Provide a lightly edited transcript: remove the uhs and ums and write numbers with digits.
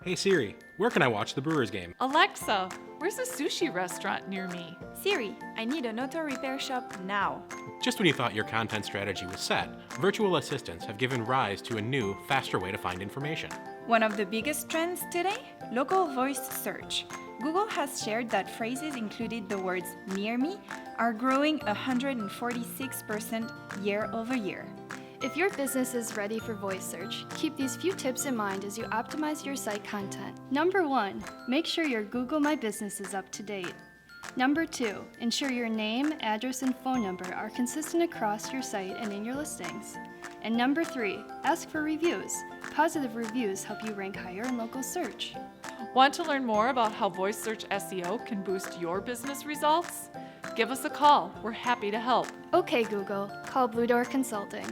Hey Siri, where can I watch the Brewers game? Alexa, where's a sushi restaurant near me? Siri, I need an auto repair shop now. Just when you thought your content strategy was set, virtual assistants have given rise to a new, faster way to find information. One of the biggest trends today? Local voice search. Google has shared that phrases including the words near me are growing 146% year over year. If your business is ready for voice search, keep these few tips in mind as you optimize your site content. Number 1, make sure your Google My Business is up to date. Number 2, ensure your name, address, and phone number are consistent across your site and in your listings. And number 3, ask for reviews. Positive reviews help you rank higher in local search. Want to learn more about how voice search SEO can boost your business results? Give us a call. We're happy to help. Okay, Google, call Blue Door Consulting.